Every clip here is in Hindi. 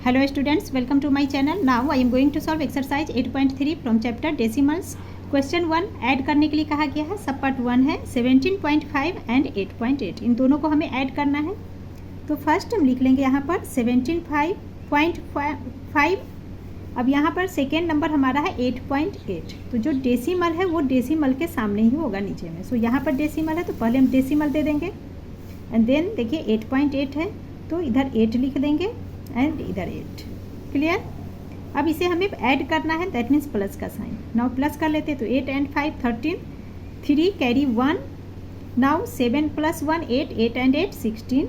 Hello students, welcome to my channel. Now I am going to solve exercise 8.3 from chapter decimals. Question 1 add करने के लिए कहा गया है. सब पार्ट 1 है. 17.5 एंड 8.8 इन दोनों को हमें ऐड करना है. तो फर्स्ट हम लिख लेंगे यहाँ पर 17.5. अब यहाँ पर सेकेंड नंबर हमारा है 8.8. तो जो डेसिमल है वो डेसिमल के सामने ही होगा नीचे में. सो यहाँ पर डेसिमल है तो पहले हम डेसिमल दे देंगे एंड देन देखिए 8.8 है तो इधर 8 लिख देंगे एंड इधर 8. क्लियर. अब इसे हमें ऐड करना है, दैट मीन्स प्लस का साइन. नाउ प्लस कर लेते हैं तो 8 and 5 13, 3 carry 1. Now 7 plus 1 8, 8 and 8 16,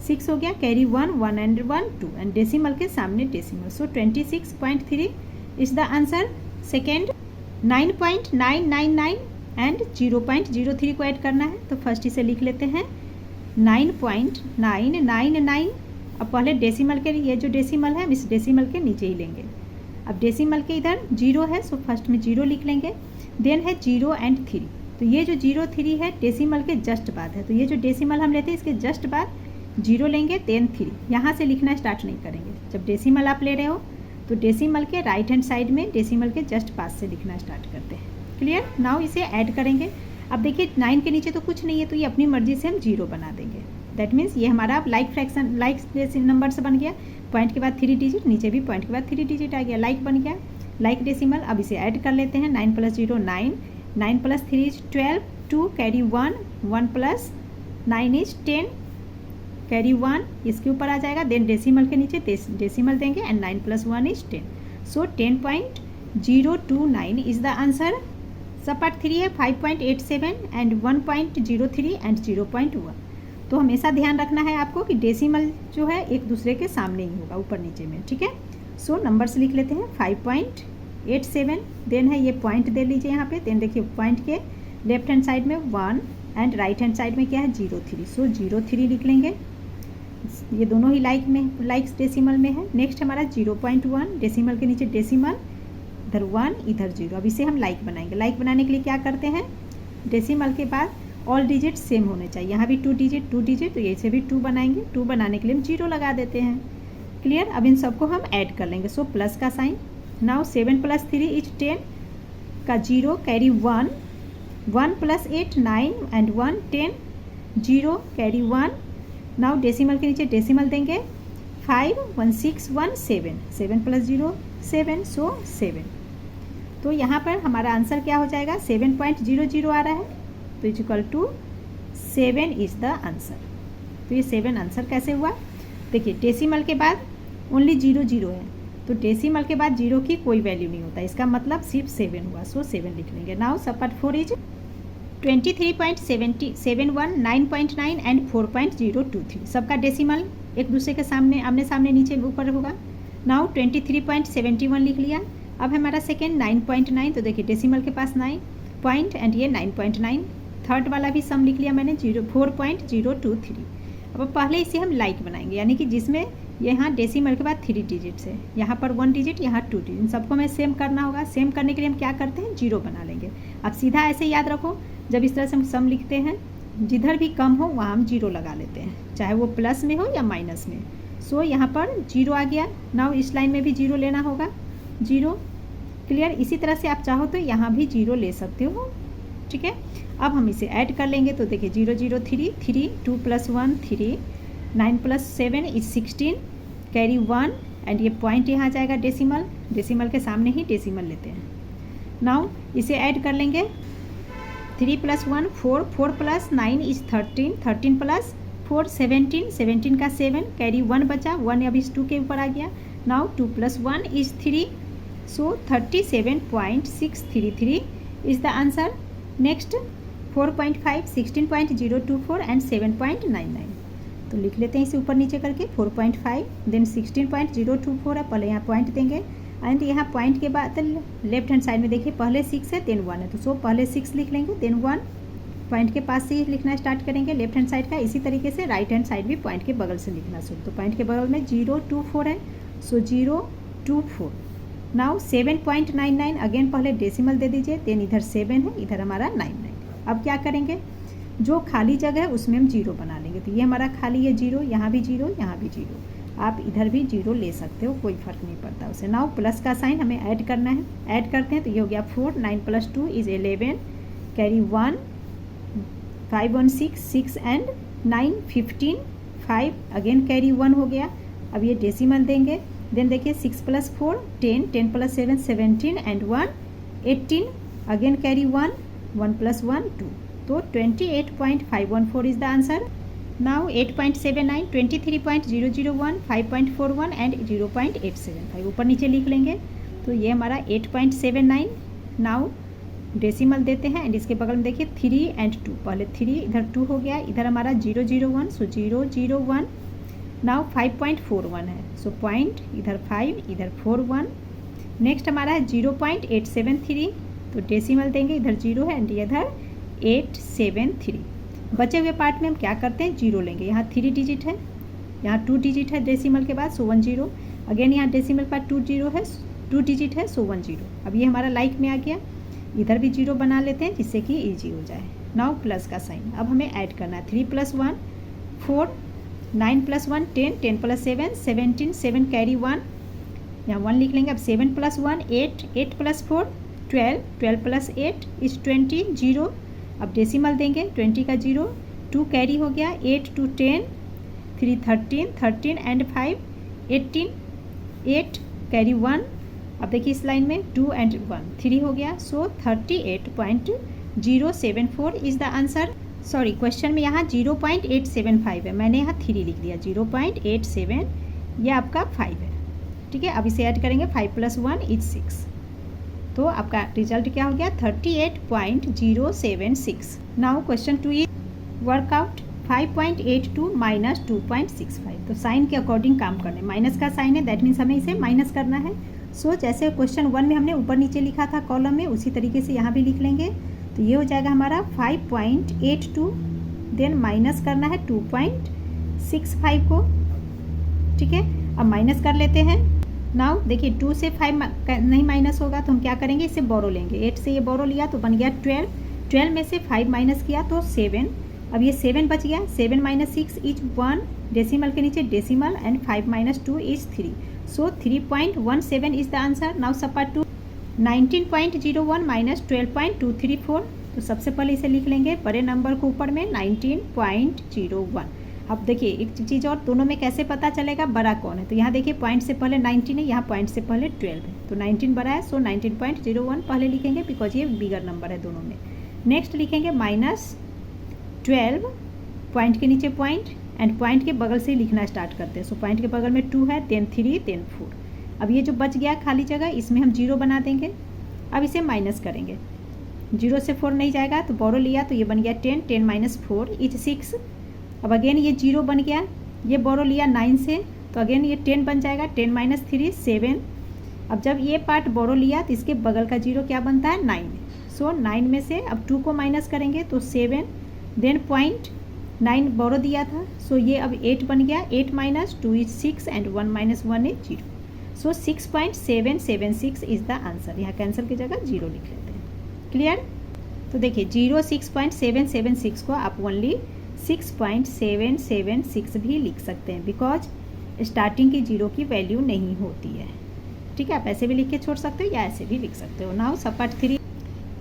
6 हो गया. कैरी 1 1 एंड 1 2 एंड डेसिमल के सामने decimal. So 26.3 is the answer. Second 9.999 and 0.03 को ऐड करना है. तो फर्स्ट इसे लिख लेते हैं 9.999. अब पहले डेसिमल के ये जो डेसिमल है हम इस डेसिमल के नीचे ही लेंगे. अब डेसिमल के इधर 0 है सो फर्स्ट में 0 लिख लेंगे. देन है 0 एंड 3. तो ये जो 0 3 है डेसिमल के जस्ट बाद है. तो ये जो डेसिमल हम लेते हैं इसके जस्ट बाद 0 लेंगे देन 3. यहाँ से लिखना स्टार्ट नहीं करेंगे. जब डेसिमल आप ले रहे हो तो डेसिमल के राइट हैंड साइड में डेसिमल के जस्ट पास से लिखना स्टार्ट करते हैं. क्लियर. नाउ इसे ऐड करेंगे. अब देखिए 9 के नीचे तो कुछ नहीं है तो ये अपनी मर्जी से हम 0 बना देंगे. दैट मीन्स ये हमारा अब लाइक फ्रैक्शन लाइक नंबर से बन गया. पॉइंट के बाद 3 डिजिट, नीचे भी पॉइंट के बाद 3 डिजिट आ गया, लाइक बन गया, लाइक डेसिमल. अब इसे ऐड कर लेते हैं. 9 plus 0 9, 9 plus 3 is 12, 2 carry 1, 1 plus 9 is 10, carry 1 इसके ऊपर आ जाएगा. देन डेसिमल के नीचे डेसिमल देंगे and 9 plus 1 is 10. So 10.029 is the answer. सब पार्ट 3 है 5.87 एंड 1.03 एंड 0.1. तो हमेशा ध्यान रखना है आपको कि डेसिमल जो है एक दूसरे के सामने ही होगा, ऊपर नीचे में. ठीक है. सो नंबर्स लिख लेते हैं 5.87. देन है ये पॉइंट दे लीजिए यहाँ पे. देन देखिए पॉइंट के लेफ्ट हैंड साइड में 1 एंड राइट हैंड साइड में क्या है 0.3. सो 0.3 लिख लेंगे. ये दोनों ही लाइक्स डेसिमल में है. नेक्स्ट हमारा 0.1 डेसिमल के नीचे डेसिमल, इधर 1 इधर 0. अब इसे हम लाइक बनाएंगे. लाइक बनाने के लिए क्या करते हैं, डेसिमल के बाद ऑल डिजिट सेम होने चाहिए. यहाँ भी 2 डिजिट तो ये से भी 2 बनाएंगे. 2 बनाने के लिए हम 0 लगा देते हैं. क्लियर. अब इन सबको हम ऐड कर लेंगे. सो प्लस का साइन. नाउ 7 प्लस 3 इज 10 का 0 carry 1, 1 plus 8 9 and 1 10, 0 carry 1. Now decimal के नीचे डेसिमल देंगे. 5 1 6 1 7, 7 प्लस 0 7, सो 7. तो यहाँ पर हमारा आंसर क्या हो जाएगा 7.00 आ रहा है. तो is equal to 7 is the answer. तो ये 7 आंसर कैसे हुआ. देखिए डेसिमल के बाद ओनली 0 है तो डेसिमल के बाद 0 की कोई वैल्यू नहीं होता, इसका मतलब सिर्फ 7 हुआ. सो 7 लिख लेंगे. नाउ सब पार्ट 4 इज 23.71 9.9 एंड 4.023. सबका डेसिमल एक दूसरे के सामने आमने सामने नीचे ऊपर होगा. नाउ 23.71 लिख लिया. अब हमारा सेकेंड 9.9. तो देखिए डेसिमल के पास 9 पॉइंट एंड ये 9.9. थर्ड वाला भी सम लिख लिया मैंने 4.023. अब पहले इसे हम लाइक बनाएंगे, यानी कि जिसमें यहाँ डेसिमल के बाद 3 डिजिट्स है, यहाँ पर 1 डिजिट, यहाँ 2 डिजिट. इन सबको हमें सेम करना होगा. सेम करने के लिए हम क्या करते हैं 0 बना लेंगे. अब सीधा ऐसे याद रखो, जब इस तरह से हम सम लिखते हैं जिधर भी कम हो वहाँ हम 0 लगा लेते हैं, चाहे वो प्लस में हो या माइनस में. सो यहाँ पर 0 आ गया. नाउ इस लाइन में भी 0 लेना होगा, 0. क्लियर. इसी तरह से आप चाहो तो यहाँ भी 0 ले सकते हो. ठीक है. अब हम इसे ऐड कर लेंगे. तो देखिए 0 0 3 3, 2 plus 1 3, 9 plus 7 is 16, carry 1 and ये पॉइंट यहाँ जाएगा डेसिमल. डेसिमल के सामने ही डेसिमल लेते हैं. नाउ इसे ऐड कर लेंगे. 3 प्लस 1 4, 4 प्लस 9 इज 13, 13 प्लस 4 17, 17 का 7, कैरी 1 बचा, 1 अब इस 2 के ऊपर आ गया. Now 2 plus 1 is 3. So 37.633 is the answer. Next 4.5 16.024 and 7.99. तो लिख लेते हैं इसे ऊपर नीचे करके. 4.5 देन 16.024 है, पहले यहाँ पॉइंट देंगे एंड यहाँ पॉइंट के बाद लेफ्ट हैंड साइड में देखिए पहले 6 है देन 1 है. तो सो पहले 6 लिख लेंगे देन 1. पॉइंट के पास से ही लिखना स्टार्ट करेंगे लेफ्ट हैंड साइड का. इसी तरीके से राइट हैंड साइड भी पॉइंट के बगल से लिखना शुरू. तो पॉइंट के बगल में 024 है, सो 024. नाउ 7.99 अगेन पहले डेसिमल दे दीजिए. देन इधर 7 है, इधर हमारा 99. अब क्या करेंगे, जो खाली जगह है उसमें हम 0 बना लेंगे. तो ये हमारा खाली है 0, यहाँ भी 0, यहाँ भी 0. आप इधर भी 0 ले सकते हो, कोई फ़र्क नहीं पड़ता उसे। नाउ प्लस का साइन हमें ऐड करना है, ऐड करते हैं तो ये हो गया 4, 9 + 2 = 11, कैरी 1, 5 1 6, 6 एंड 9 15, 5 अगेन कैरी 1 हो गया। अब ये डेसिमल देंगे, देन देखिए 6 + 4 10, 10 + 7 17 एंड 1 18, अगेन कैरी 1, 1 + 1 2, तो 28.514 is the answer. Now 8.79, 23.001, 5.41 and 0.875 ऊपर नीचे लिख लेंगे। तो ये हमारा 8.79। नाउ डेसिमल देते हैं एंड इसके बगल में देखिए 3 एंड 2, पहले 3 इधर 2 हो गया, इधर हमारा 001, सो 001। नाउ 5.41 है, सो पॉइंट इधर 5 इधर 41। नेक्स्ट हमारा है 0.873, तो डेसिमल देंगे, इधर 0 है एंड इधर 873। बचे हुए पार्ट में हम क्या करते हैं, 0 लेंगे। यहाँ 3 डिजिट है, यहाँ 2 डिजिट है डेसिमल के बाद, सो 1 0। अगेन यहाँ डेसिमल पर 2 0 है, 2 डिजिट है, सो 1 0। अब ये हमारा लाइक में आ गया, इधर भी 0 बना लेते हैं जिससे कि ईजी हो जाए। नाउ प्लस का साइन, अब हमें ऐड करना है। 3 + 1 4, 9 + 1 10, 10 + 7 17, 7 कैरी 1, यहाँ 1 लिख लेंगे। अब 7 + 1 8, 8 + 4 12, 12 + 8 = 20 0। अब डेसिमल देंगे, 20 का 0, 2 कैरी हो गया, 8 2 10, 3 13, 13 एंड 5 18, 8 कैरी 1। अब देखिए इस लाइन में 2 एंड 1 3 हो गया, सो 38.074 is the answer. Sorry, question में यहाँ 0.875 है, मैंने यहाँ 3 लिख दिया। 0.87 ये आपका 5 है, ठीक है। अब इसे ऐड करेंगे, 5 + 1 = 6, तो आपका रिजल्ट क्या हो गया, 38.076। Now question 2 is workout 5.82 - 2.65। तो साइन के अकॉर्डिंग काम करने, माइनस का साइन है, दैट मीन्स हमें इसे माइनस करना है। सो जैसे क्वेश्चन 1 में हमने ऊपर नीचे लिखा था कॉलम में, उसी तरीके से यहाँ भी लिख लेंगे। तो ये हो जाएगा हमारा 5.82, देन माइनस करना है 2.65 को, ठीक है। अब माइनस कर लेते हैं। नाउ देखिए 2 से 5 नहीं माइनस होगा, तो हम क्या करेंगे, इसे बोरो लेंगे। 8 से ये बोरो लिया तो बन गया 12, 12 में से 5 माइनस किया तो 7। अब ये 7 बच गया, 7 - 6 = 1, डेसिमल के नीचे decimal and 5 - 2 = 3, so 3.17 is the answer. Now सब पार्ट 2, 19.01 - 12.234। तो सबसे पहले इसे लिख लेंगे बड़े नंबर को ऊपर में, 19.01। अब देखिए एक चीज़ और, दोनों में कैसे पता चलेगा बड़ा कौन है। तो यहाँ देखिए पॉइंट से पहले 19 है, यहाँ पॉइंट से पहले 12 है, तो 19 बड़ा है, सो 19.01 पहले लिखेंगे बिकॉज ये बिगर नंबर है दोनों में। नेक्स्ट लिखेंगे -12, पॉइंट के नीचे पॉइंट एंड पॉइंट के बगल से ही लिखना स्टार्ट करते हैं। सो पॉइंट के बगल में 2 है, देन 3, देन 4। अब ये जो बच गया खाली जगह, इसमें हम 0 बना देंगे। अब इसे माइनस करेंगे, 0 से 4 नहीं जाएगा, तो बोरो लिया तो ये बन गया 10, 10 - 4 = 6। अब अगेन ये 0 बन गया, ये बोरो लिया 9 से, तो अगेन ये 10 बन जाएगा, 10 - 3 7। अब जब ये पार्ट बोरो लिया तो इसके बगल का 0 क्या बनता है, 9। सो 9 में से अब 2 को माइनस करेंगे तो 7, देन पॉइंट 9 बोरो दिया था, सो ये अब 8 बन गया, 8 - 2 = 6 and 1 - 1 = 0, so 6.776 is the answer. यहाँ कैंसिल की जगह 0 लिख लेते हैं। क्लियर। तो देखिए 6.776 को आप ओनली 6.776 भी लिख सकते हैं, बिकॉज स्टार्टिंग की 0 की वैल्यू नहीं होती है, ठीक है। आप ऐसे भी लिख के छोड़ सकते हो या ऐसे भी लिख सकते हो। नाउ सब पार्ट 3,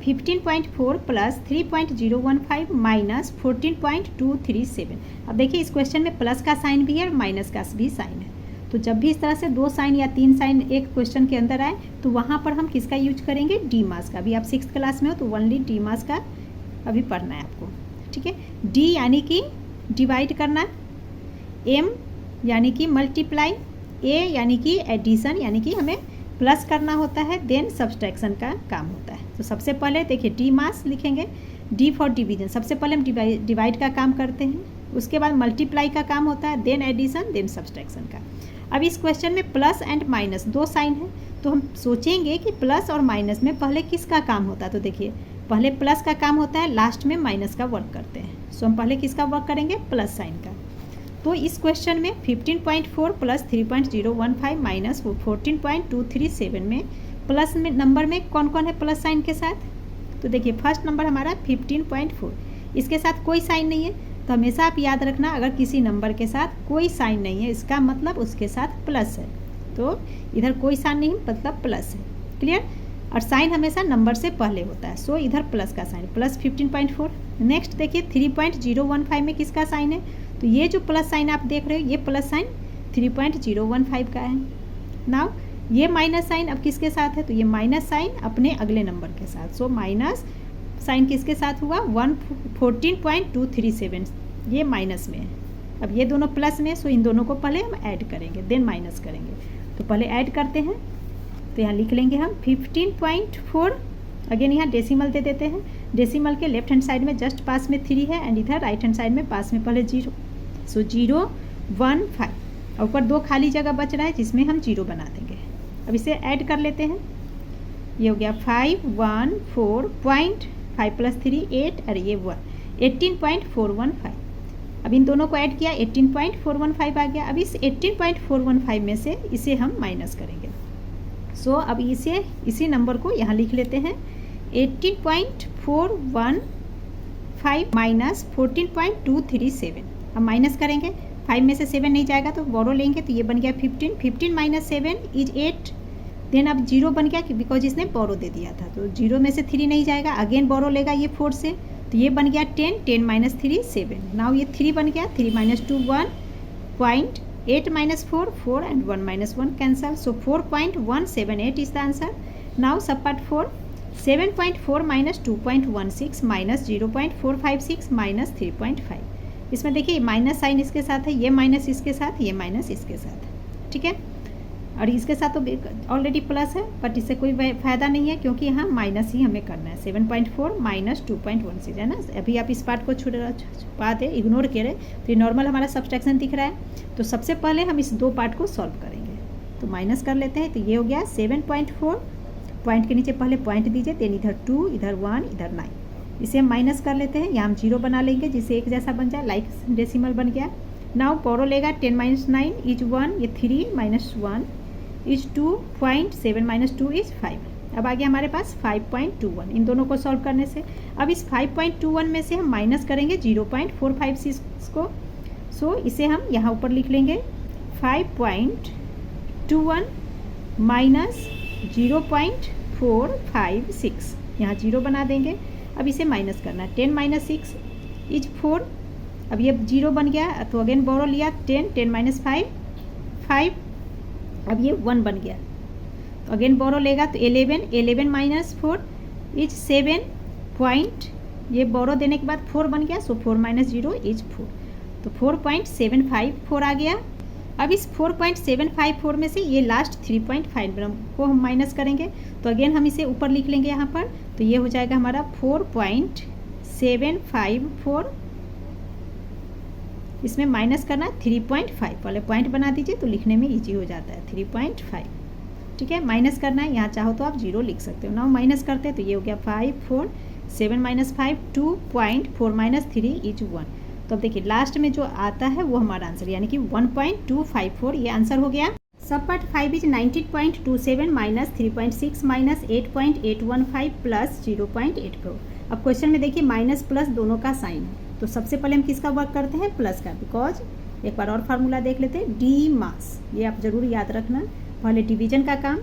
15.4 + 3.015 - 14.237। अब देखिए इस क्वेश्चन में प्लस का साइन भी है और माइनस का भी साइन है। तो जब भी इस तरह से 2 साइन या 3 साइन एक क्वेश्चन के अंदर आए तो वहाँ पर हम किसका यूज करेंगे, डी मास का। अभी आप 6th क्लास में हो तो ओनली डी मास का अभी पढ़ना है आपको, ठीक है। डी यानी कि डिवाइड करना, एम यानी कि मल्टीप्लाई, ए यानी कि एडिशन यानी कि हमें प्लस करना होता है, देन सब्सट्रैक्शन का काम होता है। तो सबसे पहले देखिए डी मास लिखेंगे, डी फॉर डिवीजन, सबसे पहले हम डिवाइड का काम करते हैं, उसके बाद मल्टीप्लाई का काम होता है, देन एडिशन, देन सब्सट्रैक्शन का। अब इस क्वेश्चन में प्लस एंड माइनस 2 साइन है, तो हम सोचेंगे कि प्लस और माइनस में पहले किसका काम होता है। तो देखिए पहले प्लस का काम होता है, लास्ट में माइनस का वर्क करते हैं। सो हम पहले किसका वर्क करेंगे, प्लस साइन का। तो इस क्वेश्चन में 15.4 + 3.015 - 14.237 में प्लस में नंबर में कौन कौन है प्लस साइन के साथ। तो देखिए फर्स्ट नंबर हमारा 15.4, इसके साथ कोई साइन नहीं है, तो हमेशा आप याद रखना, अगर किसी नंबर के साथ कोई साइन नहीं है इसका मतलब उसके साथ प्लस है। तो इधर कोई साइन नहीं मतलब प्लस है। क्लियर? और साइन हमेशा नंबर से पहले होता है, सो इधर प्लस का साइन, प्लस 15.4। नेक्स्ट देखिए 3.015 में किसका साइन है, तो ये जो प्लस साइन आप देख रहे हो ये प्लस साइन 3.015 का है। नाउ ये माइनस साइन अब किसके साथ है, तो ये माइनस साइन अपने अगले नंबर के साथ, सो माइनस साइन किसके साथ हुआ 14.237, ये माइनस में है। अब ये दोनों प्लस में, सो इन दोनों को पहले हम ऐड करेंगे देन माइनस करेंगे। तो पहले ऐड करते हैं, तो यहाँ लिख लेंगे हम 15.4। अगेन यहाँ डेसिमल दे देते हैं, डेसिमल के लेफ्ट हैंड साइड में जस्ट पास में 3 है एंड इधर राइट हैंड साइड में पास में पहले 0, सो 015। और ऊपर 2 खाली जगह बच रहा है जिसमें हम 0 बना देंगे। अब इसे ऐड कर लेते हैं, ये हो गया 514.5 + 3 8 और ये 1 18.415। अब इन दोनों को ऐड किया 18.415 आ गया। अब इस 18.415 में से इसे हम माइनस करेंगे। सो अब इसी नंबर को यहाँ लिख लेते हैं 18.415 माइनस 14.237। अब माइनस करेंगे, 5 में से 7 नहीं जाएगा तो बोरो लेंगे, तो ये बन गया 15, 15 माइनस 7 इज 8। देन अब 0 बन गया बिकॉज इसने बोरो दे दिया था, तो 0 में से 3 नहीं जाएगा, अगेन बोरो लेगा ये 4 से, तो ये बन गया 10, 10 माइनस 3 7। नाउ ये 3 बन गया, 3 minus 2 1, 8 minus 4 4 and 1 minus 1 cancel, so 4.178 is the answer. Now सब पार्ट 4, 7.4 माइनस 2.16 माइनस 0.456 माइनस 3.5। इसमें देखिए माइनस साइन इसके साथ है, ये माइनस इसके साथ, ये माइनस इसके साथ, ठीक है। और इसके साथ तो ऑलरेडी प्लस है, बट इससे कोई फ़ायदा नहीं है क्योंकि यहाँ माइनस ही हमें करना है। 7.4 माइनस 2.16 है ना। अभी आप इस पार्ट को छुपा दे, इग्नोर करें, तो ये नॉर्मल हमारा सब्सट्रैक्शन दिख रहा है। तो सबसे पहले हम इस 2 पार्ट को सॉल्व करेंगे, तो माइनस कर लेते हैं। तो ये हो गया 7.4, पॉइंट के नीचे पहले पॉइंट दीजिए, देन इधर 2, इधर 1, इधर 9। इसे हम माइनस कर लेते हैं, यहाँ हम 0 बना लेंगे जिससे एक जैसा बन जाए, लाइक डेसिमल बन गया। नाउ बोरो लेगा 10 माइनस 9 इज 1, ये 3 माइनस 1 इज 2.7 माइनस 2 इज 5। अब आ गया हमारे पास 5.21 इन दोनों को सॉल्व करने से। अब इस 5.21 में से हम माइनस करेंगे 0.456 को, सो इसे हम यहाँ ऊपर लिख लेंगे 5.21 माइनस 0.456, यहाँ 0 बना देंगे। अब इसे माइनस करना है, 10 माइनस 6 इज 4। अब ये 0 बन गया, तो अगेन बोरो लिया 10, 10 माइनस 5 5, अब ये 1 बन गया, तो अगेन बोरो लेगा तो 11, 11 माइनस 4 इज 7 पॉइंट, ये बोरो देने के बाद 4 बन गया, सो 4 माइनस 0 इज 4, तो 4.754 आ गया। अब इस 4.754 में से ये लास्ट 3.5 को हम माइनस करेंगे, तो अगेन हम इसे ऊपर लिख लेंगे यहाँ पर, तो ये हो जाएगा हमारा 4.754, इसमें माइनस करना 3.5, पहले पॉइंट बना दीजिए तो लिखने में इजी हो जाता है 3.5, ठीक है। माइनस करना है, यहाँ चाहो तो आप 0 लिख सकते हो। नाउ माइनस करते हैं, तो ये हो गया 5 4 7 माइनस 5 2.4 माइनस 3 इज 1। तो अब देखिए लास्ट में जो आता है वो हमारा आंसर, यानी कि 1.254 ये आंसर हो गया। सब part 5 is 19.27 minus 3.6 minus 8.815 plus 0.84। अब क्वेश्चन में देखिए माइनस प्लस दोनों का साइन है, तो सबसे पहले हम किसका वर्क करते हैं, प्लस का, बिकॉज एक बार और फार्मूला देख लेते हैं, डी मास, ये आप जरूर याद रखना। पहले डिवीजन का काम,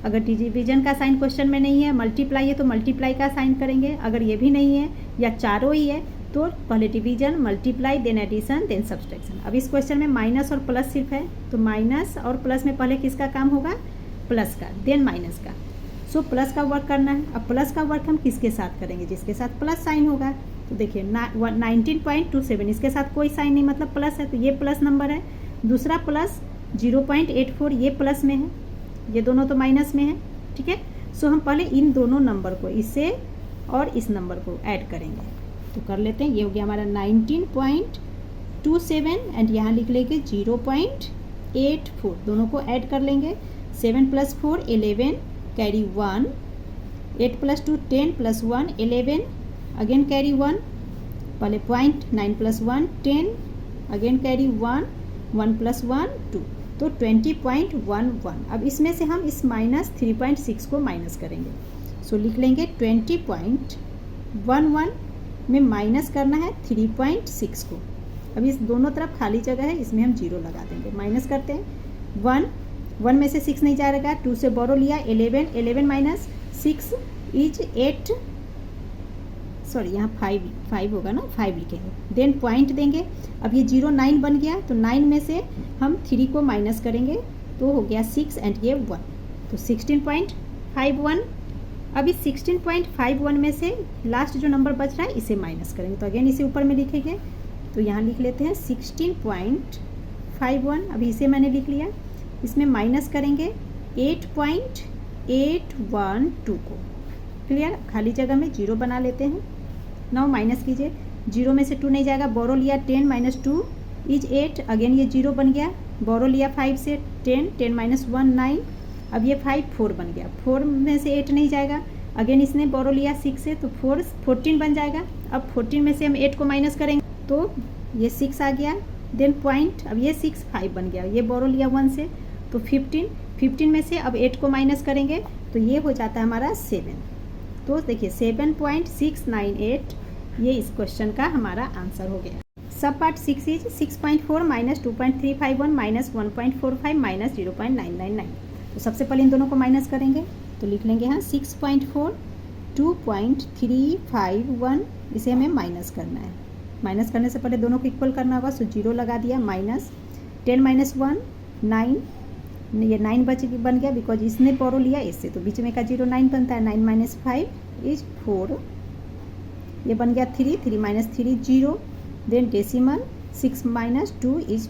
अगर डिवीजन का साइन क्वेश्चन में नहीं है, मल्टीप्लाई है तो मल्टीप्लाई का साइन करेंगे, अगर ये भी नहीं है या चारों ही है तो पहले division, multiply, then addition, then subtraction. अब इस क्वेश्चन में माइनस और प्लस सिर्फ है, तो माइनस और प्लस में पहले किसका काम होगा, प्लस का, देन माइनस का। सो प्लस का वर्क करना है। अब प्लस का वर्क हम किसके साथ करेंगे, जिसके साथ प्लस साइन होगा। तो देखिए 19.27 इसके साथ कोई साइन नहीं, मतलब प्लस है, तो ये प्लस नंबर है। दूसरा प्लस 0.84 ये प्लस में है, ये दोनों तो माइनस में है, ठीक है। सो हम पहले इन दोनों नंबर को, इससे और इस नंबर को ऐड करेंगे, तो कर लेते हैं। ये हो गया हमारा 19.27 एंड यहाँ लिख लेंगे 0.84, दोनों को ऐड कर लेंगे। 7 + 4 11 कैरी 1, 8 + 2 10 + 1 11, अगेन कैरी 1, पहले पॉइंट, 9 + 1 10, अगेन कैरी 1, 1 + 1 2, तो 20.11। अब इसमें से हम इस माइनस 3.6 को माइनस करेंगे, सो लिख लेंगे 20.11 में माइनस करना है 3.6 को, अब इस दोनों तरफ खाली जगह है, इसमें हम 0 लगा देंगे। माइनस करते हैं 1 में से 6 नहीं जाएगा, 2 से बोरो लिया 11, 11 माइनस 6 इज 8, सॉरी यहाँ 5 होगा ना, 5 लिखेंगे। देन पॉइंट देंगे। अब ये 0 9 बन गया, तो 9 में से हम 3 को माइनस करेंगे तो हो गया 6 एंड ये 1, तो 16.51। अब इस 16.51 में से लास्ट जो नंबर बच रहा है इसे माइनस करेंगे, तो अगेन इसे ऊपर में लिखेंगे, तो यहाँ लिख लेते हैं 16.51। अभी इसे मैंने लिख लिया, इसमें माइनस करेंगे 8.812 को। क्लियर, खाली जगह में 0 बना लेते हैं। नाउ माइनस कीजिए, 0 में से 2 नहीं जाएगा, बोरो लिया 10 माइनस 2 इज 8, अगेन ये 0 बन गया, बोरो लिया 5 से 10, 10 माइनस 1 9, अब ये 5 4 बन गया, 4 में से 8 नहीं जाएगा, अगेन इसने बोरो लिया 6 से, तो 4 14 बन जाएगा। अब 14 में से हम 8 को माइनस करेंगे तो ये 6 आ गया। देन पॉइंट, अब ये 6 5 बन गया, ये बोरो लिया 1 से, तो 15 में से अब 8 को माइनस करेंगे तो ये हो जाता है हमारा 7। तो देखिए 7.698 ये इस क्वेश्चन का हमारा आंसर हो गया। सब part 6 is 6.4 minus 2.351 minus 1.45 minus 0.999। तो सबसे पहले इन दोनों को माइनस करेंगे, तो लिख लेंगे यहाँ 6.4 2.351, इसे हमें माइनस करना है। माइनस करने से पहले दोनों को इक्वल करना होगा, सो 0 लगा दिया, माइनस 10 माइनस 1 9, ये 9 बन गया बिकॉज इसने बोरो लिया इससे, तो बीच में का 0 9 बनता है, 9 माइनस 5 इज 4, ये बन गया 3 minus 3 0, then decimal 6 minus 2 is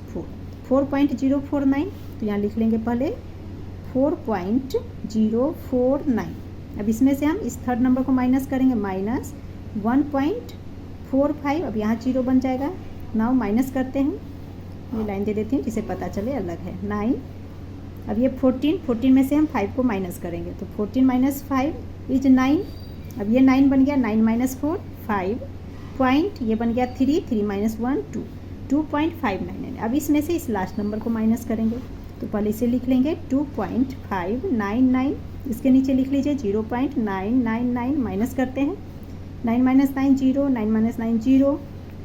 4.049, तो यहाँ लिख लेंगे पहले 4.049। अब इसमें से हम इस थर्ड नंबर को माइनस करेंगे, माइनस 1.45, अब यहाँ 0 बन जाएगा। नाउ माइनस करते हैं, ये लाइन दे देती हूँ जिसे पता चले अलग है, 9, अब ये 14 में से हम 5 को माइनस करेंगे, तो 14 माइनस 5 इज 9, अब ये 9 बन गया, 9 माइनस 4 5, पॉइंट ये बन गया 3 माइनस 1 2, 2.599। अब इसमें से इस लास्ट नंबर को माइनस करेंगे, तो पहले इसे लिख लेंगे 2.599, इसके नीचे लिख लीजिए 0.999, माइनस करते हैं, 9 माइनस 9 0, 9 माइनस 9 0,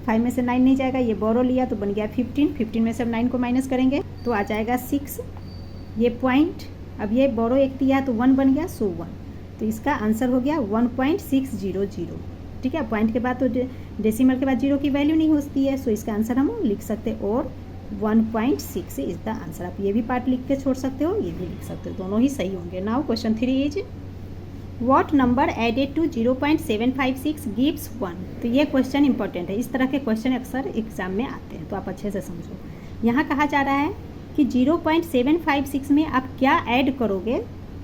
5 में से 9 नहीं जाएगा, ये बोरो लिया तो बन गया 15 में से अब 9 को माइनस करेंगे तो आ जाएगा 6, ये पॉइंट, अब ये बोरो एक दिया तो 1 बन गया, सो 1, तो इसका आंसर हो गया 1.600। ठीक है, पॉइंट के बाद तो डेसिमल के बाद 0 की वैल्यू नहीं होती है, सो इसका आंसर हम लिख सकते हैं और 1.6 इज द आंसर। आप ये भी पार्ट लिख के छोड़ सकते हो, ये भी लिख सकते हो, दोनों ही सही होंगे। Now question 3 is what number added to 0.756 gives 1। तो ये क्वेश्चन इंपॉर्टेंट है, इस तरह के क्वेश्चन अक्सर एग्जाम में आते हैं, तो आप अच्छे से समझो। यहाँ कहा जा रहा है कि 0.756 में आप क्या ऐड करोगे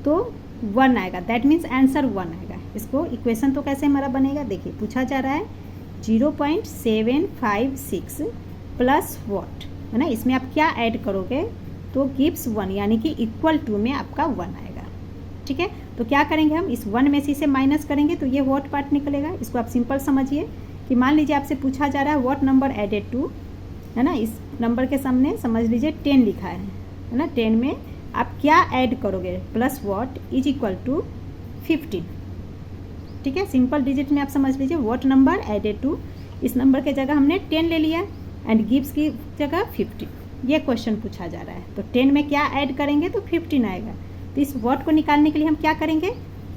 तो 1 आएगा, दैट मीन्स आंसर 1 आएगा। इसको इक्वेशन तो कैसे हमारा बनेगा, देखिए पूछा जा रहा है 0.756 प्लस वॉट है ना, इसमें आप क्या ऐड करोगे तो गिव्स 1, यानी कि इक्वल टू में आपका 1 आएगा। ठीक है, तो क्या करेंगे हम, इस 1 में से इसे माइनस करेंगे तो ये वॉट पार्ट निकलेगा। इसको आप सिंपल समझिए कि मान लीजिए आपसे पूछा जा रहा है वॉट नंबर एडेड टू, है ना, इस नंबर के सामने समझ लीजिए 10 लिखा है ना, 10 में आप क्या ऐड करोगे plus what is equal to 15। ठीक है, सिंपल डिजिट में आप समझ लीजिए व्हाट नंबर एडेड टू, इस नंबर के जगह हमने 10 ले लिया एंड गिव्स की जगह 15, ये क्वेश्चन पूछा जा रहा है। तो 10 में क्या ऐड करेंगे तो 15 आएगा। तो इस व्हाट को निकालने के लिए हम क्या करेंगे,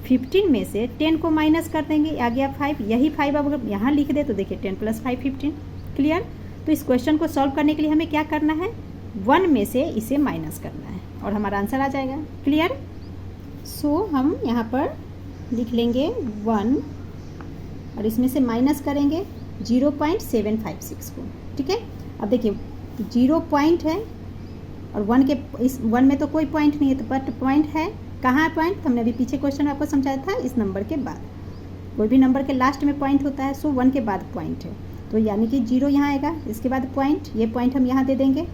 15 में से 10 को माइनस कर देंगे, आ गया 5, यही 5 अब अगर यहाँ लिख दे तो देखिए 10 + 5 15। क्लियर, तो इस क्वेश्चन को सॉल्व करने के लिए हमें क्या करना है, 1 में से इसे माइनस करना है और हमारा आंसर आ जाएगा। क्लियर, सो हम यहाँ पर लिख लेंगे 1 और इसमें से माइनस करेंगे 0.756 को। ठीक है, अब देखिए 0 पॉइंट है और 1 के इस 1 में तो कोई पॉइंट नहीं है, तो बट पॉइंट है कहाँ है पॉइंट, हमने अभी पीछे क्वेश्चन में आपको समझाया था, इस नंबर के बाद। कोई भी नंबर के लास्ट में पॉइंट होता है, सो 1 के बाद पॉइंट है, तो यानी कि 0 यहाँ आएगा, इसके बाद पॉइंट, ये पॉइंट हम यहाँ दे देंगे।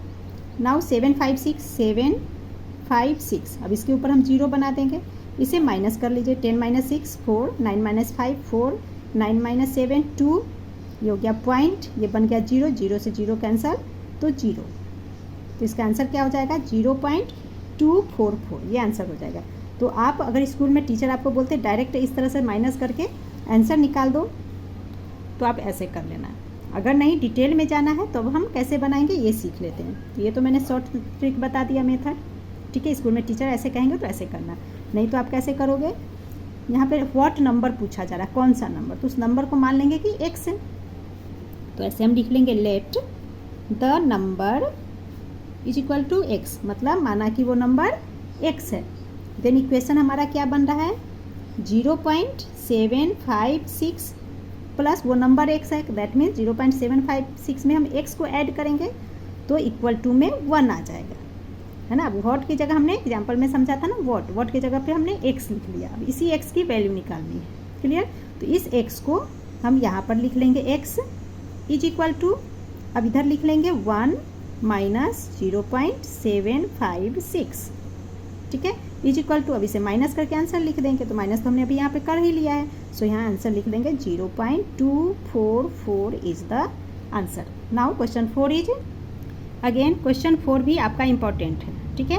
नाउ 756, अब इसके ऊपर हम 0 बना देंगे, इसे माइनस कर लीजिए, 10 माइनस 6 4, 9 माइनस 5 4, 9 माइनस 7 2, ये हो गया पॉइंट, ये बन गया 0, 0 से 0 कैंसल तो 0, तो इसका आंसर क्या हो जाएगा 0.244, ये आंसर हो जाएगा। तो आप अगर स्कूल में टीचर आपको बोलते डायरेक्ट इस तरह से माइनस करके आंसर निकाल दो, तो आप ऐसे कर लेना। अगर नहीं डिटेल में जाना है तो अब हम कैसे बनाएंगे ये सीख लेते हैं। तो ये तो मैंने शॉर्ट ट्रिक बता दिया मेथड, ठीक है। स्कूल में टीचर ऐसे कहेंगे तो ऐसे करना, नहीं तो आप कैसे करोगे। यहाँ पे व्हाट नंबर पूछा जा रहा है, कौन सा नंबर, तो उस नंबर को मान लेंगे कि x है। तो ऐसे हम लिख लेंगे let the number is equal to x, मतलब माना कि वो नंबर x है। देन इक्वेशन हमारा क्या बन रहा है 0.756 प्लस वो नंबर x है, दैट मीन्स 0.756 में हम x को ऐड करेंगे तो इक्वल टू में 1 आ जाएगा, है ना। वॉट की जगह हमने एग्जाम्पल में समझा था ना, वॉट की जगह पे हमने x लिख लिया। अब इसी x की वैल्यू निकालनी है, क्लियर। तो इस x को हम यहाँ पर लिख लेंगे x इज इक्वल टू, अब इधर लिख लेंगे 1 माइनस 0.756, ठीक है, इज इक्वल टू, अब इसे माइनस करके आंसर लिख देंगे। तो माइनस तो हमने अभी यहाँ पे कर ही लिया है, सो यहाँ आंसर लिख देंगे 0.244 is the answer. Now question 4 is again, question 4 भी आपका इम्पॉर्टेंट है, ठीक है।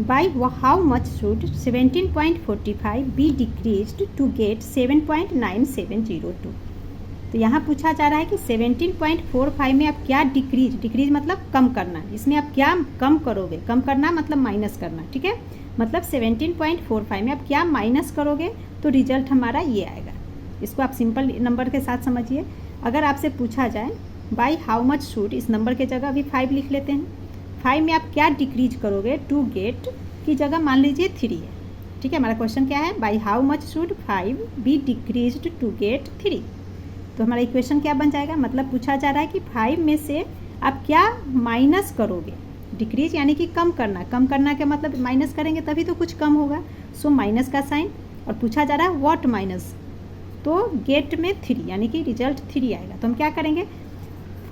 By how much should 17.45 be decreased to get 7.9702। तो यहाँ पूछा जा रहा है कि 17.45 में आप क्या डिक्रीज मतलब कम करना, इसमें आप क्या कम करोगे, कम करना मतलब माइनस करना, ठीक है। मतलब 17.45 में आप क्या माइनस करोगे तो रिजल्ट हमारा ये आएगा। इसको आप सिंपल नंबर के साथ समझिए। अगर आपसे पूछा जाए बाई हाउ मच शुड, इस नंबर के जगह अभी 5 लिख लेते हैं। 5 में आप क्या डिक्रीज करोगे, टू गेट की जगह मान लीजिए 3 है, ठीक है। हमारा क्वेश्चन क्या है, by how much should 5 be decreased to get 3। तो हमारा इक्वेशन क्या बन जाएगा, मतलब पूछा जा रहा है कि 5 में से आप क्या माइनस करोगे। डिक्रीज यानी कि कम करना, कम करना के मतलब माइनस करेंगे तभी तो कुछ कम होगा, सो माइनस का साइन। और पूछा जा रहा है व्हाट माइनस, तो गेट में 3 यानी कि रिजल्ट 3 आएगा। तो हम क्या करेंगे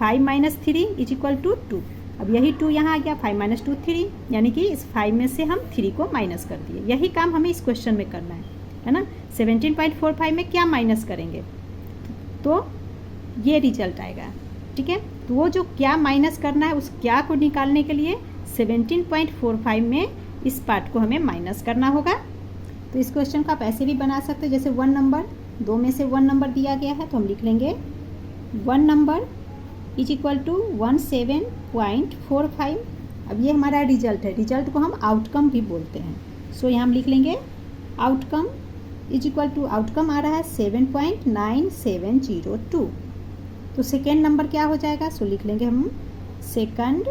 5 माइनस 3 इज इक्वल टू 2। अब यही 2 यहाँ आ गया, 5 माइनस 2 3, यानी कि इस 5 में से हम 3 को माइनस कर दिए। यही काम हमें इस क्वेश्चन में करना है ना। 17.45 में क्या माइनस करेंगे तो ये रिजल्ट आएगा, ठीक है। तो वो जो क्या माइनस करना है उस क्या को निकालने के लिए 17.45 में इस पार्ट को हमें माइनस करना होगा। तो इस क्वेश्चन को आप ऐसे भी बना सकते हो, जैसे 1 नंबर, 2 में से 1 नंबर दिया गया है तो हम लिख लेंगे 1 नंबर इज इक्वल टू 17.45। अब ये हमारा रिजल्ट है, रिजल्ट को हम आउटकम भी बोलते हैं। सो यहाँ हम लिख लेंगे outcome is equal to, outcome आ रहा है 7.9702। तो सेकेंड नंबर क्या हो जाएगा, सो लिख लेंगे हम second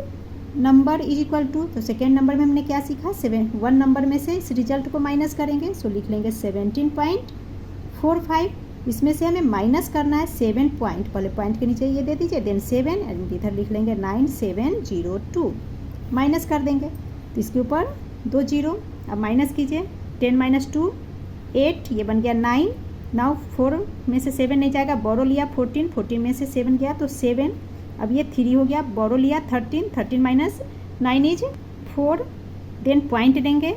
number is equal to, तो सेकेंड नंबर में हमने क्या सीखा, 1 नंबर में से इस रिजल्ट को माइनस करेंगे, सो लिख लेंगे 17.45। इसमें से हमें माइनस करना है 7 पॉइंट, पहले पॉइंट के नीचे ये दे दीजिए, देन 7 एंड इधर लिख लेंगे 9702, माइनस कर देंगे। तो इसके ऊपर 2 0, अब माइनस कीजिए, 10 माइनस 2 8, ये बन गया 9। नाउ 4 में से 7 नहीं जाएगा, बोरो लिया 14, 14 में से 7 गया तो 7। अब ये 3 हो गया, बोरो लिया 13, 13 माइनस 9 इज 4, देन पॉइंट लेंगे।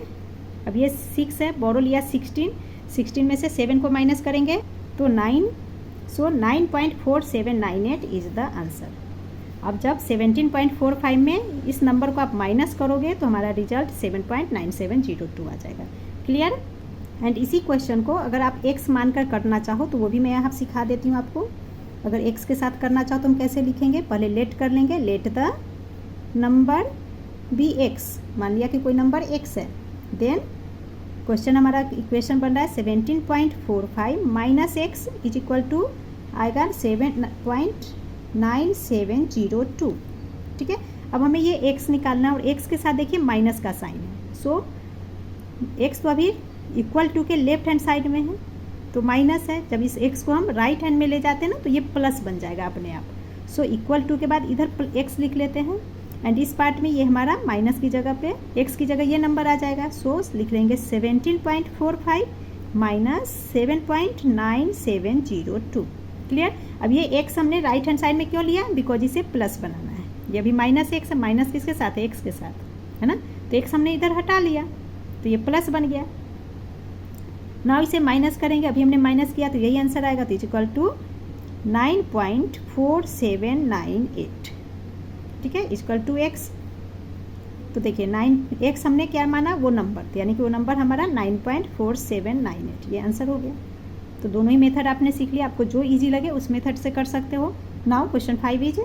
अब ये 6 है, बोरो लिया 16, 16 में से 7 को माइनस करेंगे तो 9, सो 9.4798 इज द आंसर। अब जब 17.45 में इस नंबर को आप माइनस करोगे तो हमारा रिजल्ट 7.9702 आ जाएगा, क्लियर। एंड इसी क्वेश्चन को अगर आप x मानकर करना चाहो तो वो भी मैं यहाँ सिखा देती हूँ आपको। अगर x के साथ करना चाहो तो हम कैसे लिखेंगे, पहले लेट कर लेंगे, let the number be x, मान लिया कि कोई नंबर x है, देन क्वेश्चन हमारा इक्वेशन बन रहा है 17.45 minus x is equal to आएगा 7.9702, ठीक है। अब हमें ये x निकालना है और x के साथ देखिए माइनस का साइन है, सो x तो अभी इक्वल टू के लेफ्ट हैंड साइड में है तो माइनस है, जब इस x को हम राइट हैंड में ले जाते हैं ना तो ये प्लस बन जाएगा अपने आप। सो इक्वल टू के बाद इधर x लिख लेते हैं एंड इस पार्ट में ये हमारा माइनस की जगह पे x की जगह ये नंबर आ जाएगा, सो लिख लेंगे 17.45 माइनस 7.9702, क्लियर। अब ये x हमने राइट हैंड साइड में क्यों लिया, बिकॉज इसे प्लस बनाना है। ये अभी माइनस x है, माइनस किसके साथ है, x के साथ, है ना। तो x हमने इधर हटा लिया तो ये प्लस बन गया। नाउ इसे माइनस करेंगे, अभी हमने माइनस किया तो यही आंसर आएगा, तो इज इक्वल टू 9.4798, ठीक है, इक्वल टू x। तो देखिए 9x हमने क्या माना, वो नंबर, यानी कि वो नंबर हमारा 9.4798, ये आंसर हो गया। तो दोनों ही मेथड आपने सीख लिया, आपको जो इजी लगे उस मेथड से कर सकते हो। Now question 5 is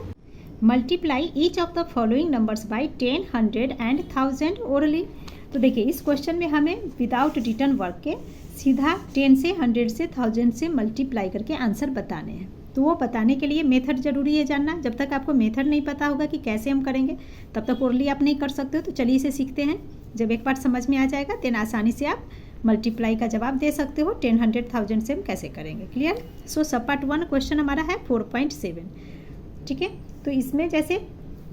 multiply each of the following numbers by 10, 100 and 1000 orally. तो देखिए इस क्वेश्चन में हमें विदाउट रिटर्न वर्क के सीधा 10 से 100 से 1000 से मल्टीप्लाई करके आंसर बताने हैं। तो वो बताने के लिए मेथड ज़रूरी है जानना। जब तक आपको मेथड नहीं पता होगा कि कैसे हम करेंगे तब तक ओरली आप नहीं कर सकते हो। तो चलिए इसे सीखते हैं। जब एक बार समझ में आ जाएगा देन आसानी से आप मल्टीप्लाई का जवाब दे सकते हो। 10, 100, 1000 से हम कैसे करेंगे। क्लियर। सो सब पार्ट 1 क्वेश्चन हमारा है 4.7। ठीक है, तो इसमें जैसे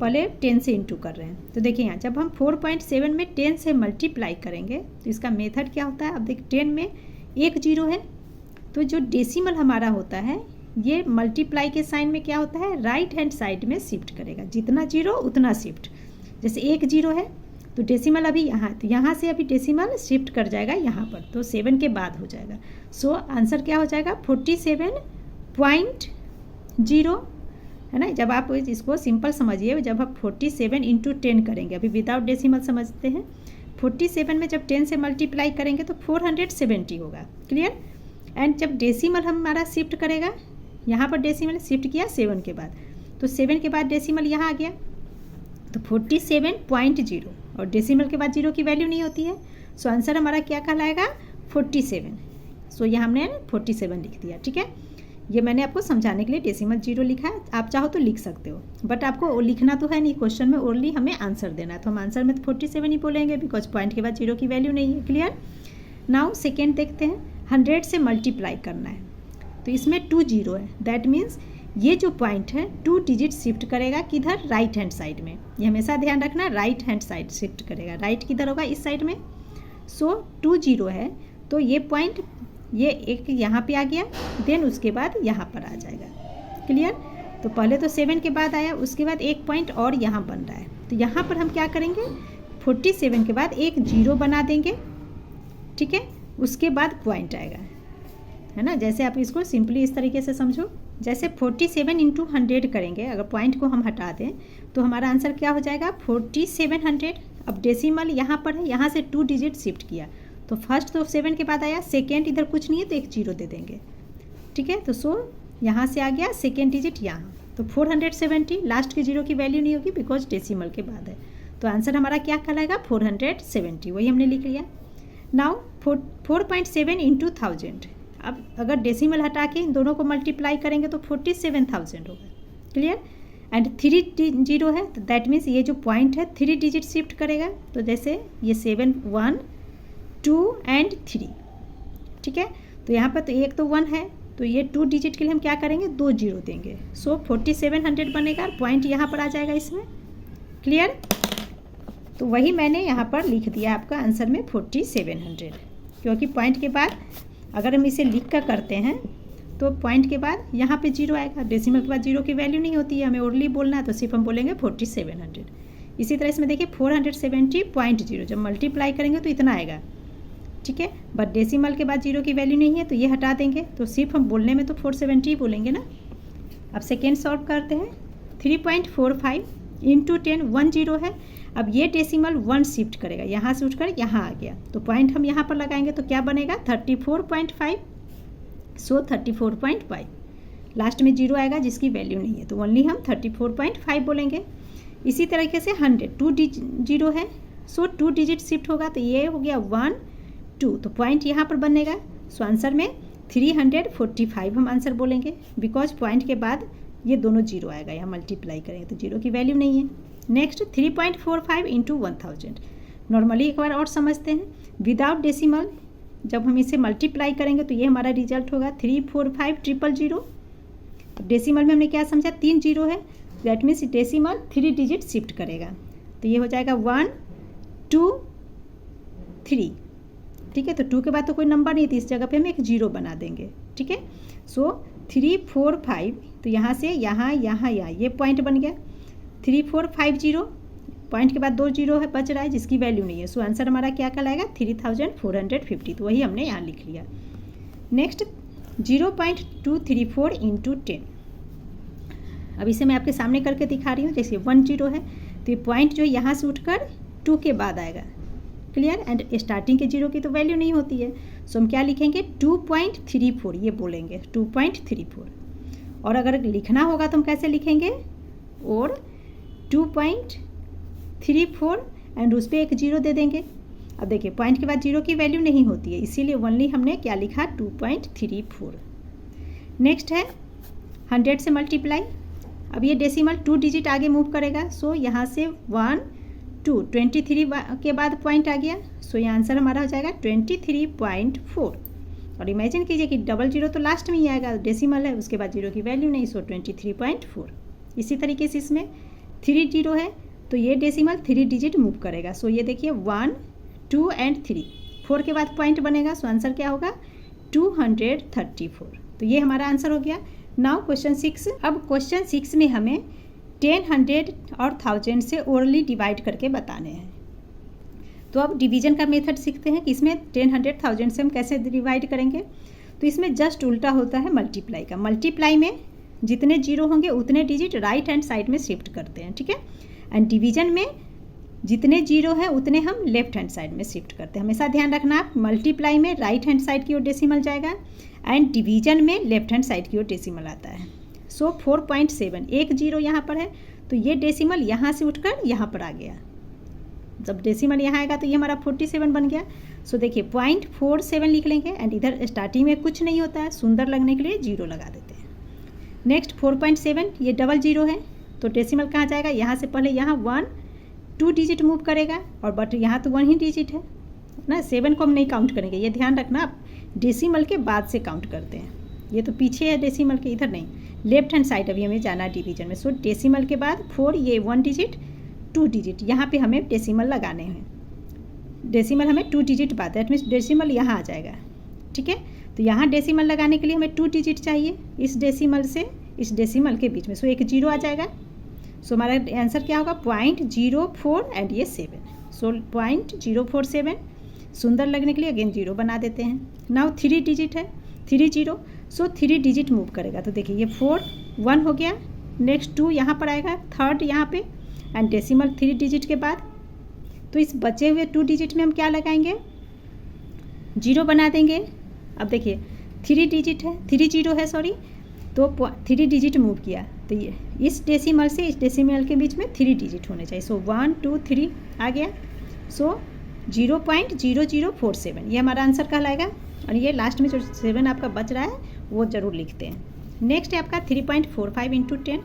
पहले 10 से इंटू कर रहे हैं। तो देखिए यहाँ जब हम 4.7 में 10 से मल्टीप्लाई करेंगे तो इसका मेथड क्या होता है। अब देखिए 10 में एक जीरो है तो जो डेसिमल हमारा होता है ये मल्टीप्लाई के साइन में क्या होता है, राइट हैंड साइड में शिफ्ट करेगा। जितना जीरो उतना शिफ्ट। जैसे एक जीरो है तो डेसिमल अभी यहाँ, तो यहाँ से अभी डेसिमल शिफ्ट कर जाएगा यहाँ पर, तो 7 के बाद हो जाएगा। सो आंसर क्या हो जाएगा 47.0 है ना। जब आप इसको सिंपल समझिए, जब आप 47 इंटू 10 करेंगे, अभी विदाउट डेसिमल समझते हैं। 47 में जब 10 से मल्टीप्लाई करेंगे तो 470 होगा। क्लियर। एंड जब डेसिमल हमारा शिफ्ट करेगा, यहाँ पर डेसिमल शिफ्ट किया 7 के बाद, तो 7 के बाद डेसिमल यहाँ आ गया तो 47.0 और डेसिमल के बाद जीरो की वैल्यू नहीं होती है। सो आंसर हमारा क्या कहलाएगा 47। सो यहाँ हमने 47 लिख दिया। ठीक है, ये मैंने आपको समझाने के लिए डेसिमल जीरो लिखा है। आप चाहो तो लिख सकते हो, बट आपको लिखना तो है नहीं। क्वेश्चन में ओनली हमें आंसर देना है, तो हम आंसर में 47 ही बोलेंगे बिकॉज पॉइंट के बाद जीरो की वैल्यू नहीं है। क्लियर। नाउ सेकेंड देखते हैं। 100 से मल्टीप्लाई करना है तो इसमें 2 जीरो है। दैट मीन्स ये जो पॉइंट है 2 डिजिट शिफ्ट करेगा किधर, राइट हैंड साइड में। ये हमेशा ध्यान रखना, राइट हैंड साइड शिफ्ट करेगा। राइट किधर होगा, इस साइड में। सो 2 जीरो है तो ये पॉइंट ये एक यहाँ पे आ गया, देन उसके बाद यहाँ पर आ जाएगा। क्लियर। तो पहले तो 7 के बाद आया, उसके बाद एक पॉइंट और यहाँ बन रहा है। तो यहाँ पर हम क्या करेंगे 47 के बाद एक जीरो बना देंगे। ठीक है, उसके बाद पॉइंट आएगा, है ना। जैसे आप इसको सिंपली इस तरीके से समझो, जैसे 47 इंटू 100 करेंगे, अगर पॉइंट को हम हटा दें तो हमारा आंसर क्या हो जाएगा 4700। अब डेसिमल यहाँ पर है, यहाँ से 2 डिजिट शिफ्ट किया तो फर्स्ट तो 7 के बाद आया, सेकेंड इधर कुछ नहीं है तो एक जीरो दे देंगे। ठीक है, तो सो यहाँ से आ गया सेकेंड डिजिट यहाँ, तो 470। लास्ट के जीरो की वैल्यू नहीं होगी बिकॉज डेसिमल के बाद है। तो आंसर हमारा क्या कहलाएगा 470, वही हमने लिख लिया। Now 4.7 into 1000। अब अगर डेसिमल हटा के इन दोनों को मल्टीप्लाई करेंगे तो 47,000 होगा। क्लियर। एंड 3 जीरो है तो दैट मीन्स ये जो पॉइंट है 3 डिजिट शिफ्ट करेगा। तो जैसे ये 7, 1, 2 एंड 3। ठीक है, तो यहाँ पर तो एक तो 1 है तो ये 2 डिजिट के लिए हम क्या करेंगे 2 जीरो देंगे। सो 4700 बनेगा, पॉइंट यहाँ पर आ जाएगा इसमें। क्लियर। तो वही मैंने यहाँ पर लिख दिया आपका आंसर में 4700, क्योंकि पॉइंट के बाद अगर हम इसे लिख कर करते हैं तो पॉइंट के बाद यहाँ पे जीरो आएगा। डेसिमल के बाद जीरो की वैल्यू नहीं होती है, हमें ओरली बोलना है तो सिर्फ हम बोलेंगे 4700। इसी तरह इसमें देखिए 470.0 जब मल्टीप्लाई करेंगे तो इतना आएगा। ठीक है, बट डेसिमल के बाद जीरो की वैल्यू नहीं है तो ये हटा देंगे, तो सिर्फ हम बोलने में तो 470 ही बोलेंगे ना। अब सेकेंड सॉल्व करते हैं। 3.45 इंटू 10, 1 जीरो है। अब ये डेसिमल 1 शिफ्ट करेगा, यहाँ से उठकर यहाँ आ गया तो पॉइंट हम यहाँ पर लगाएंगे तो क्या बनेगा 34.5। सो 34.5 लास्ट में जीरो आएगा जिसकी वैल्यू नहीं है तो ओनली हम 34.5 बोलेंगे। इसी तरीके से 100 2 जीरो है, सो 2 डिजिट शिफ्ट होगा तो ये हो गया 1, 2, तो पॉइंट यहाँ पर बनेगा। सो आंसर में 345 हम आंसर बोलेंगे बिकॉज पॉइंट के बाद ये दोनों जीरो आएगा, यहाँ मल्टीप्लाई करेंगे तो जीरो की वैल्यू नहीं है। Next 3.45 into 1000। नॉर्मली एक बार और समझते हैं। विदाउट डेसिमल जब हम इसे मल्टीप्लाई करेंगे तो ये हमारा रिजल्ट होगा 345,000। डेसिमल में हमने क्या समझा 3 जीरो है, that means decimal 3 digit shift करेगा तो ये हो जाएगा 1, 2, 3। ठीक है, तो 2 के बाद तो कोई नंबर नहीं थी, इस जगह पे हम एक जीरो बना देंगे। ठीक है, सो 345 तो यहाँ से यहाँ ये पॉइंट बन गया 3450। पॉइंट के बाद 2 जीरो है बच रहा है जिसकी वैल्यू नहीं है। सो आंसर हमारा क्या कहलाएगा 3450, तो वही हमने यहाँ लिख लिया। Next 0.234 into 10। अब इसे मैं आपके सामने करके दिखा रही हूँ। जैसे 1 जीरो है तो ये पॉइंट जो यहाँ से उठकर 2 के बाद आएगा। क्लियर। एंड स्टार्टिंग के जीरो की तो वैल्यू नहीं होती है, सो हम क्या लिखेंगे 2.34 ये बोलेंगे 2.34। और अगर लिखना होगा तो हम कैसे लिखेंगे, और 2.34 एंड उस पर एक जीरो दे देंगे। अब देखिए पॉइंट के बाद जीरो की वैल्यू नहीं होती है, इसीलिए ओनली हमने क्या लिखा 2.34। नेक्स्ट है 100 से मल्टीप्लाई। अब ये डेसिमल 2 डिजिट आगे मूव करेगा, सो यहाँ से 1 2 23 के बाद पॉइंट आ गया, सो ये आंसर हमारा हो जाएगा 23.4। और इमेजिन कीजिए कि डबल जीरो तो लास्ट में ही आएगा, डेसिमल है, उसके बाद जीरो की वैल्यू नहीं, सो 23.4। इसी तरीके से इसमें 3 जीरो है तो ये डेसिमल 3 डिजिट मूव करेगा, सो ये देखिए 1 2 एंड 3, 4 के बाद पॉइंट बनेगा, सो आंसर क्या होगा 234। तो ये हमारा आंसर हो गया। Now question 6। अब क्वेश्चन 6 में हमें 10, 100 और 1000 से ओरली डिवाइड करके बताने हैं। तो अब डिवीजन का मेथड सीखते हैं कि इसमें 10, 100, 1000 से हम कैसे डिवाइड करेंगे। तो इसमें जस्ट उल्टा होता है मल्टीप्लाई का। मल्टीप्लाई में जितने जीरो होंगे उतने डिजिट राइट हैंड साइड में शिफ्ट करते हैं, ठीक है। एंड डिवीजन में जितने जीरो हैं उतने हम लेफ्ट हैंड साइड में शिफ्ट करते हैं। हमेशा ध्यान रखना आप, मल्टीप्लाई में राइट हैंड साइड की ओर डेसिमल जाएगा एंड डिवीजन में लेफ्ट हैंड साइड की ओर डेसिमल आता है। सो 4.7, एक जीरो यहाँ पर है तो ये डेसिमल यहाँ से उठकर यहाँ पर आ गया। जब डेसिमल यहाँ आएगा तो ये हमारा 47 बन गया। सो देखिए 0.47 लिख लेंगे एंड इधर स्टार्टिंग में कुछ नहीं होता है, सुंदर लगने के लिए जीरो लगा देते हैं। नेक्स्ट 4.7, ये डबल जीरो है तो डेसिमल कहाँ जाएगा, यहाँ से पहले यहाँ 1 2 डिजिट मूव करेगा, और बट यहाँ तो 1 ही डिजिट है ना, 7 को हम नहीं काउंट करेंगे, ये ध्यान रखना आप, डेसिमल के बाद से काउंट करते हैं। ये तो पीछे है डेसिमल के, इधर नहीं, लेफ्ट हैंड साइड अभी हमें जाना है डिवीजन में। सो डेसिमल के बाद 4, ये 1 डिजिट 2 डिजिट, यहाँ पे हमें डेसिमल लगाने हैं। डेसिमल हमें 2 डिजिट बाद, दैट मीन्स डेसिमल यहाँ आ जाएगा, ठीक है। तो यहाँ डेसिमल लगाने के लिए हमें 2 डिजिट चाहिए इस डेसिमल से इस डेसिमल के बीच में, सो एक जीरो आ जाएगा। सो हमारा आंसर क्या होगा 0.04 एंड ये 7, सो 0.047। सुंदर लगने के लिए अगेन जीरो बना देते हैं। नाउ 3 डिजिट है, 3 जीरो, सो 3 डिजिट मूव करेगा। तो देखिए ये 4 1 हो गया, नेक्स्ट 2 यहाँ पर आएगा, थर्ड यहाँ पे एंड डेसिमल 3 डिजिट के बाद। तो इस बचे हुए 2 डिजिट में हम क्या लगाएंगे, जीरो बना देंगे। अब देखिए 3 डिजिट है, 3 जीरो है सॉरी, तो 3 डिजिट मूव किया तो ये इस डेसिमल से इस डेसिमल के बीच में 3 डिजिट होने चाहिए। सो 1 2 3 आ गया, सो 0.0047 ये हमारा आंसर कहलाएगा। और ये लास्ट में जो 7 आपका बच रहा है वो ज़रूर लिखते हैं। नेक्स्ट है आपका 3.45 इंटू 10,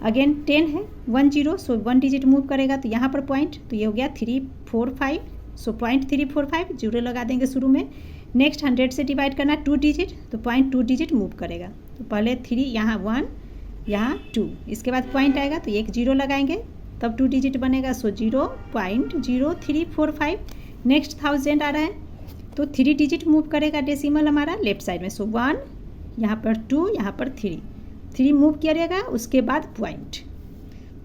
अगेन 10 है 1 जीरो, सो 1 डिजिट मूव करेगा तो यहाँ पर पॉइंट, तो ये हो गया 345, सो 0.345 जीरो लगा देंगे शुरू में। नेक्स्ट 100 से डिवाइड करना 2 डिजिट, तो 0.2 डिजिट मूव करेगा, तो पहले 3 यहाँ 1 यहाँ 2, इसके बाद पॉइंट आएगा तो एक जीरो लगाएंगे तब 2 डिजिट बनेगा, सो 0.0345। नेक्स्ट 1000 आ रहा है तो 3 डिजिट मूव करेगा डेसिमल हमारा लेफ्ट साइड में, सो 1 यहाँ पर 2 यहाँ पर 3 मूव करेगा, उसके बाद पॉइंट,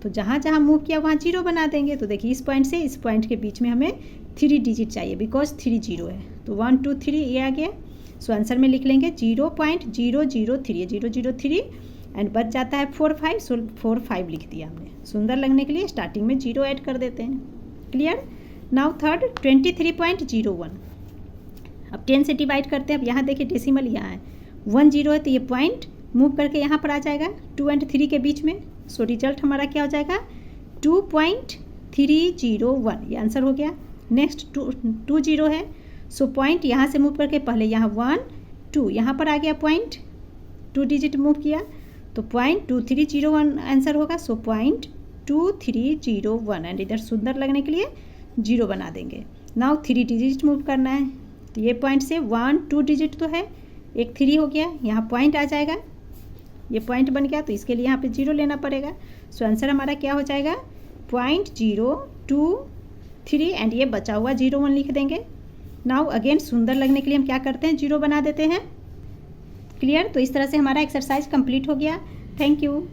तो जहाँ जहाँ मूव किया वहाँ जीरो बना देंगे। तो देखिए इस पॉइंट से इस पॉइंट के बीच में हमें 3 डिजिट चाहिए बिकॉज 3 जीरो है, तो 1 2 3 ये आ गया। सो आंसर में लिख लेंगे 0.003, 003 एंड बच जाता है 45, सो 45 लिख दिया हमने। सुंदर लगने के लिए स्टार्टिंग में जीरो ऐड कर देते हैं। क्लियर। नाउ थर्ड 23.01, अब 10 से डिवाइड करते हैं। अब यहाँ देखिए डेसिमल यहाँ है, 1 जीरो है तो ये पॉइंट मूव करके यहाँ पर आ जाएगा 2 एंड 3 के बीच में, सो रिजल्ट हमारा क्या हो जाएगा 2.301, ये आंसर हो गया। नेक्स्ट 2 जीरो है, सो पॉइंट यहाँ से मूव करके पहले यहाँ 1 2 यहाँ पर आ गया पॉइंट, 2 डिजिट मूव किया तो 0.2301 आंसर होगा, सो 0.2301 एंड इधर सुंदर लगने के लिए जीरो बना देंगे। नाउ 3 डिजिट मूव करना है, तो ये पॉइंट से 1 2 डिजिट तो है, एक 3 हो गया, यहाँ पॉइंट आ जाएगा, ये पॉइंट बन गया तो इसके लिए यहाँ पे जीरो लेना पड़ेगा। सो आंसर हमारा क्या हो जाएगा 0.023 एंड ये बचा हुआ 01 लिख देंगे। नाउ अगेन सुंदर लगने के लिए हम क्या करते हैं जीरो बना देते हैं। क्लियर। तो इस तरह से हमारा एक्सरसाइज कंप्लीट हो गया। Thank you.